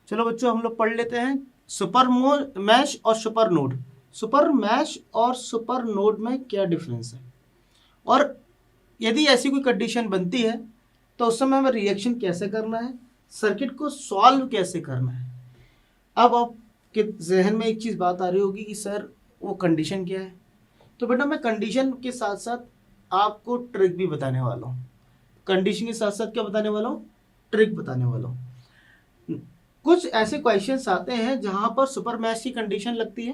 चलो बच्चों हम लोग पढ़ लेते हैं सुपर मैश और सुपर नोड। सुपर मैश और सुपर नोड में क्या डिफरेंस है, और यदि ऐसी कोई कंडीशन बनती है तो उस समय हमें रिएक्शन कैसे करना है, सर्किट को सॉल्व कैसे करना है। अब आपके जहन में एक चीज़ बात आ रही होगी कि सर वो कंडीशन क्या है। तो बेटा मैं कंडीशन के साथ साथ आपको ट्रिक भी बताने वाला हूँ। कंडीशन के साथ साथ क्या बताने वाला हूँ, ट्रिक बताने वाला हूँ। कुछ ऐसे क्वेश्चंस आते हैं जहां पर सुपर मैश की कंडीशन लगती है,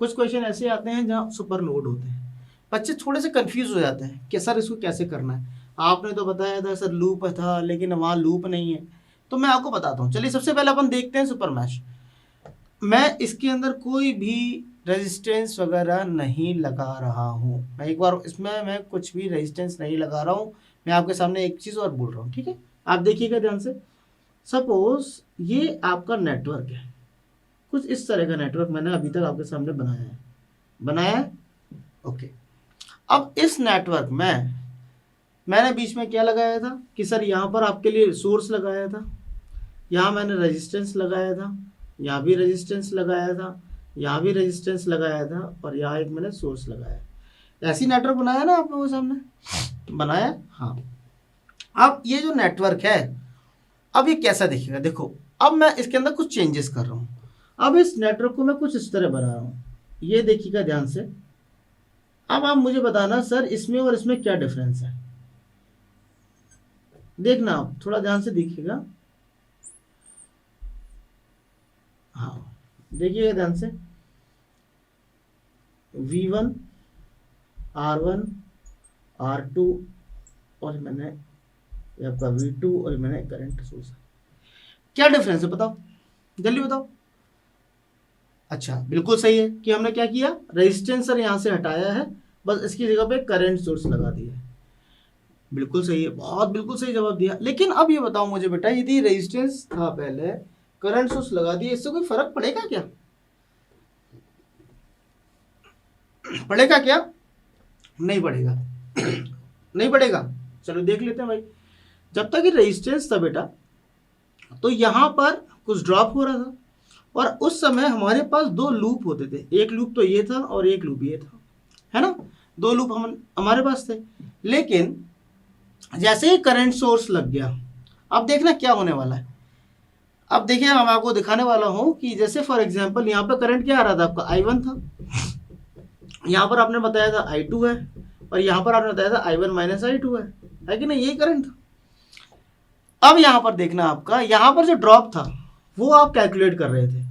कुछ क्वेश्चन ऐसे आते हैं जहां सुपर नोड होते हैं। बच्चे थोड़े से कंफ्यूज हो जाते हैं कि सर इसको कैसे करना है। आपने तो बताया था सर लूप था, लेकिन वहाँ लूप नहीं है। तो मैं आपको बताता हूँ। चलिए सबसे पहले अपन देखते हैं सुपर मैश। मैं इसके अंदर कोई भी रेजिस्टेंस वगैरह नहीं लगा रहा हूँ। मैं एक बार इसमें मैं कुछ भी रेजिस्टेंस नहीं लगा रहा हूँ। मैं आपके सामने एक चीज़ और बोल रहा हूँ, ठीक है। आप देखिएगा ध्यान से। सपोज ये आपका नेटवर्क है, कुछ इस तरह का नेटवर्क मैंने अभी तक आपके सामने बनाया है। ओके। अब इस नेटवर्क में मैंने बीच में क्या लगाया था कि सर यहाँ पर आपके लिए सोर्स लगाया था, यहाँ मैंने रेजिस्टेंस लगाया था, यहाँ भी रेजिस्टेंस लगाया था, यहाँ भी रेजिस्टेंस लगाया था, और यहाँ एक मैंने सोर्स लगाया। ऐसी नेटवर्क बनाया ना आप लोगों के सामने, बनाया। हाँ। अब ये जो नेटवर्क है, अब ये कैसा दिखेगा, देखो। अब मैं इसके अंदर कुछ चेंजेस कर रहा हूँ। अब इस नेटवर्क को मैं कुछ इस तरह बना रहा हूँ, ये देखिएगा ध्यान से। अब आप मुझे बताना सर इसमें और इसमें क्या डिफरेंस है। देखना आप थोड़ा ध्यान से देखिएगा। हाँ, देखिएगा ध्यान से। V1, R1, R2, और मैंने आपका V2, और मैंने करंट सोर्स। क्या डिफरेंस है बताओ, जल्दी बताओ। अच्छा, बिल्कुल सही है कि हमने क्या किया, रेजिस्टेंस सर यहाँ से हटाया है, बस इसकी जगह पे करंट सोर्स लगा दिया है। बिल्कुल सही है, बहुत बिल्कुल सही जवाब दिया। लेकिन अब ये बताओ मुझे बेटा, यदि रेजिस्टेंस था पहले, करंट सोर्स लगा दिया, इससे कोई फर्क पड़ेगा क्या? पड़ेगा क्या? नहीं पड़ेगा। नहीं पड़ेगा। चलो देख लेते हैं भाई। जब तक ये रेजिस्टेंस था बेटा, तो यहाँ पर कुछ ड्रॉप हो रहा था, और उस समय हमारे पास दो लूप होते थे। एक लूप तो ये था और एक लूप ये था, है ना। दो लूप हमारे पास थे। लेकिन जैसे ही करंट सोर्स लग गया, अब देखना क्या होने वाला है। अब देखिए मैं आपको दिखाने वाला हूं कि जैसे फॉर एग्जांपल यहाँ पे करंट क्या आ रहा था आपका, I1 था। यहाँ पर आपने बताया था I2 है, और यहाँ पर आपने बताया था I1 माइनस I2 है कि नहीं, यही करंट था। अब यहाँ पर देखना, आपका यहाँ पर जो ड्रॉप था वो आप कैलकुलेट कर रहे थे।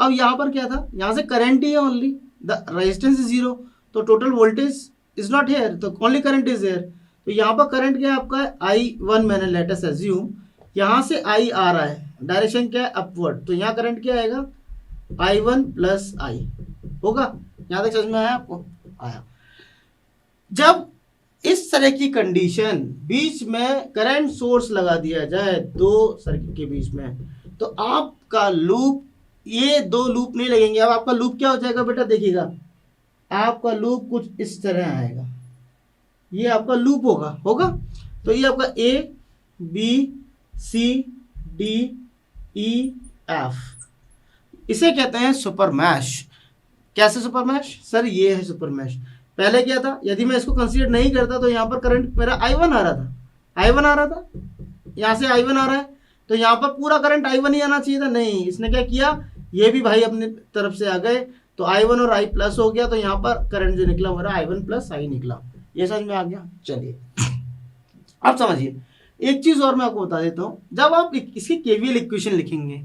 अब यहाँ पर क्या था, यहाँ से करंट ही है only, the resistance is zero, तो total voltage is not here, तो ओनली करंट इज हेयर। तो यहाँ पर करंट क्या है आपका, I1 मैंने लेटेस्ट एज्यूम, यहाँ से I आ रहा है, डायरेक्शन क्या है अपवर्ड, तो यहाँ करंट क्या आएगा, I1 प्लस I होगा। यहाँ तक समझ में आया आपको? आया। जब इस तरह की कंडीशन, बीच में करंट सोर्स लगा दिया जाए दो सर्किट के बीच में, तो आपका लूप, ये दो लूप नहीं लगेंगे। अब आपका लूप क्या हो जाएगा बेटा, देखिएगा आपका लूप कुछ इस तरह आएगा, ये आपका लूप होगा। तो ये आपका A B C D E F, इसे कहते हैं सुपर मैश। कैसे सुपर मैश सर, ये है सुपर मैश। पहले क्या था, यदि मैं इसको कंसीडर नहीं करता तो यहाँ पर करंट मेरा I1 आ रहा था, यहाँ से I1 आ रहा है, तो यहाँ पर पूरा करंट I1 ही आना चाहिए था। नहीं, इसने क्या किया, ये भी भाई अपनी तरफ से आ गए, तो I1 और I प्लस हो गया, तो यहाँ पर करंट जो निकला मेरा I1 प्लस I निकला। ये समझ में आ गया। चलिए अब समझिए, एक चीज और मैं आपको बता देता हूँ। जब आप इसकी केवीएल इक्वेशन लिखेंगे,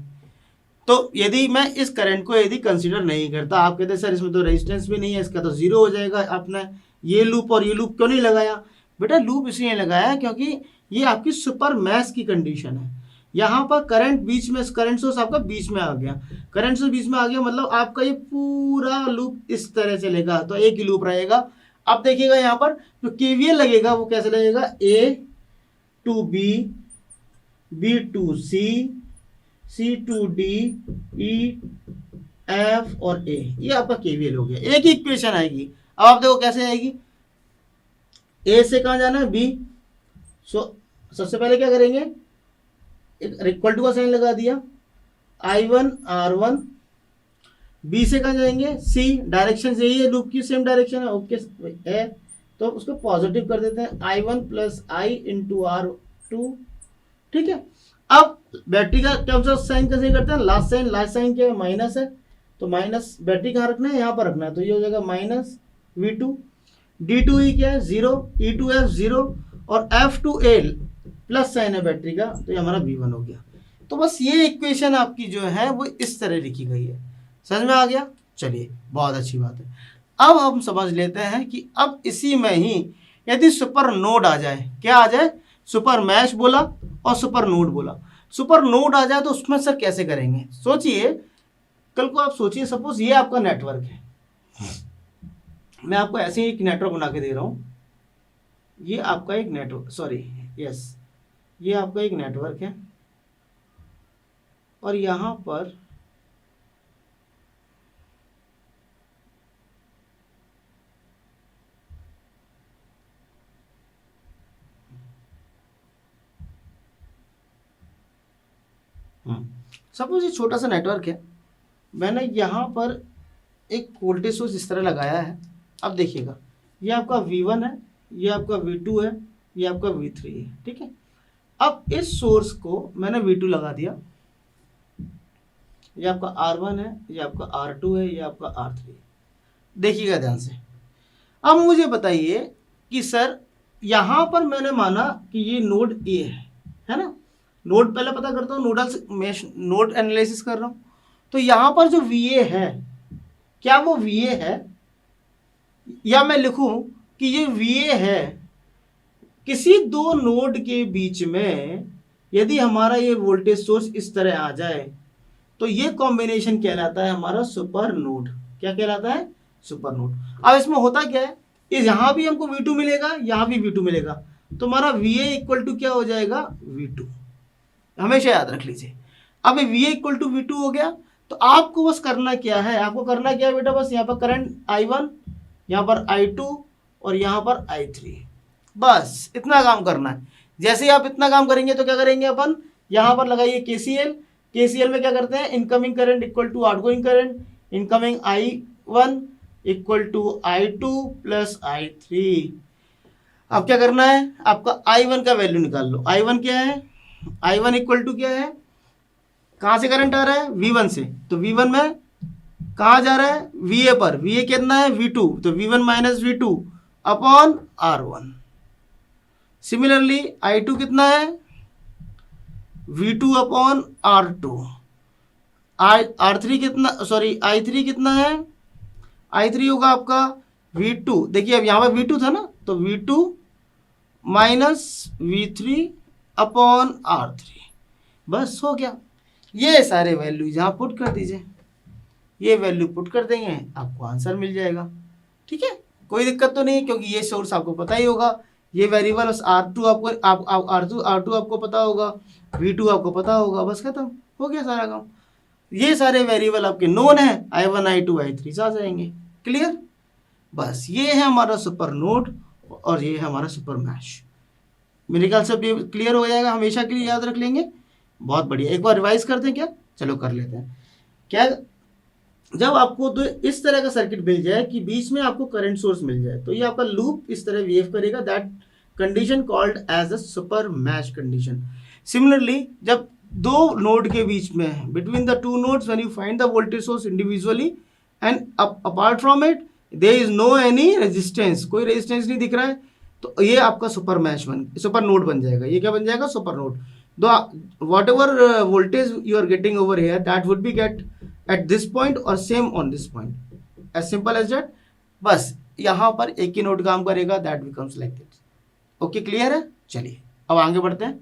तो यदि मैं इस करंट को यदि कंसीडर नहीं करता, आप कहते सर इसमें तो रेजिस्टेंस भी नहीं है, इसका तो जीरो हो जाएगा, आपने ये लूप और ये लूप क्यों नहीं लगाया? बेटा लूप इसलिए लगाया क्योंकि ये आपकी सुपर मैश की कंडीशन है। यहाँ पर करंट बीच में, करंट सोर्स आपका बीच में आ गया, करंट सोर्स बीच में आ गया, मतलब आपका ये पूरा लूप इस तरह चलेगा, तो एक ही लूप रहेगा। अब देखिएगा यहाँ पर जो केवीएल लगेगा वो कैसे लगेगा, A to B, B to C, C to D, E, F और A, ये आपका केवीएल हो गया। एक ही इक्वेशन आएगी। अब आप देखो कैसे आएगी, A से कहाँ जाना है, B। सबसे पहले क्या करेंगे, एक इक्वल टू का साइन लगा दिया। I1 R1, बी से कहाँ जाएंगे, सी, डायरेक्शन यही है, लूप की सेम डायरेक्शन है, ओके है, तो उसको पॉजिटिव कर देते हैं, I1 प्लस आई इंटू R2, ठीक है। अब बैटरी का कौन सा साइन कैसे करते हैं, लास्ट साइन क्या है, माइनस है, तो माइनस बैटरी कहाँ रखना है, यहाँ पर रखना है, तो ये हो जाएगा माइनस V2, D2E क्या है 0, E2F 0 और F2L प्लस साइन है बैटरी का, तो ये हमारा V1 हो गया। तो बस ये इक्वेशन आपकी जो है वो इस तरह लिखी गई है, समझ में आ गया। चलिए बहुत अच्छी बात है। अब हम समझ लेते हैं कि अब इसी में ही यदि सुपर नोड आ जाए, क्या आ जाए, सुपर मैश बोला और सुपर नोड बोला, सुपर नोड आ जाए तो उसमें सर कैसे करेंगे। सोचिए, कल को आप सोचिए, सपोज ये आपका नेटवर्क है, मैं आपको ऐसे ही एक नेटवर्क बना के दे रहा हूँ, ये आपका एक नेटवर्क, सॉरी यस, ये आपका एक नेटवर्क है और यहाँ पर सपोज ये छोटा सा नेटवर्क है, मैंने यहाँ पर एक वोल्टेज सोर्स इस तरह लगाया है। अब देखिएगा, ये आपका V1 है, ये आपका V2 है, ये आपका V3 है, ठीक है। अब इस सोर्स को मैंने V2 लगा दिया, ये आपका R1 है, ये आपका R2 है, ये आपका R3 है। देखिएगा ध्यान से, अब मुझे बताइए कि सर यहाँ पर मैंने माना कि ये नोड ए है ना, नोड पहले पता करता हूँ, नोड एनालिसिस कर रहा हूँ, तो यहाँ पर जो VA है, क्या वो VA है, या मैं लिखूं कि ये VA है। किसी दो नोड के बीच में यदि हमारा ये वोल्टेज सोर्स इस तरह आ जाए तो ये कॉम्बिनेशन कहलाता है हमारा सुपर नोड। क्या कहलाता है, सुपर नोड। अब इसमें होता क्या है, इस यहाँ भी हमको V2 मिलेगा, यहाँ भी V2 मिलेगा, तो हमारा VA इक्वल टू क्या हो जाएगा, V2, हमेशा याद रख लीजिए। अब ये VA इक्वल टू V2 हो गया, तो आपको बस करना क्या है, आपको करना क्या है बेटा, बस यहाँ पर करंट I1, यहाँ पर I2 और यहाँ पर I3, बस इतना काम करना है। जैसे ही आप इतना काम करेंगे तो क्या करेंगे अपन, यहाँ पर लगाइए KCL में क्या करते हैं, incoming current equal to outgoing current, incoming I1 equal to I2 plus I3। अब क्या करना है, आपका I1 का वैल्यू निकाल लो। I1 क्या है, I1 इक्वल टू क्या है, कहाँ से करंट आ रहा है, V1 से, तो V1 में कहाँ जा रहा है, VA पर, VA कितना है, V2, तो V1 minus V2 upon R1। Similarly I2 कितना है, V2 अपॉन R2। R3 कितना, सॉरी I3 कितना है, I3 होगा आपका V2, देखिए अब यहाँ पर V2 था ना, तो V2 minus V3 upon R3, बस हो गया। ये सारे वैल्यू यहाँ पुट कर दीजिए, ये वैल्यू पुट कर देंगे, आपको आंसर मिल जाएगा, ठीक है, कोई दिक्कत तो नहीं, क्योंकि ये सोर्स आपको पता ही होगा, ये वेरिएबल R2 आपको R2 आपको पता होगा, V2 आपको पता होगा, बस खत्म हो गया सारा काम। ये सारे वेरिएबल आपके नोन है, I1 I2 I3 आ जाएंगे, क्लियर। बस ये है हमारा सुपर नोड और ये है हमारा सुपर मैश। मेरे ख्याल से क्लियर हो जाएगा, हमेशा के लिए याद रख लेंगे। बहुत बढ़िया, एक बार रिवाइज करते हैं क्या, चलो कर लेते हैं। क्या, जब आपको तो इस तरह का सर्किट मिल जाए कि बीच में आपको करंट सोर्स मिल जाए, तो ये आपका लूप इस तरह बिहेव करेगा, that condition called as a super mesh condition. Similarly जब दो नोड के बीच में, between the two nodes, when you find the voltage source individually and apart from it there is no any resistance, कोई resistance नहीं दिख रहा है, तो ये आपका सुपर नोड बन जाएगा। ये क्या बन जाएगा, super node. Whatever voltage you are getting over here, that would be get at this point और same on this point, as simple as that। बस यहाँ पर एक ही नोड काम करेगा, that becomes like this। Okay, clear है। चलिए अब आगे बढ़ते हैं।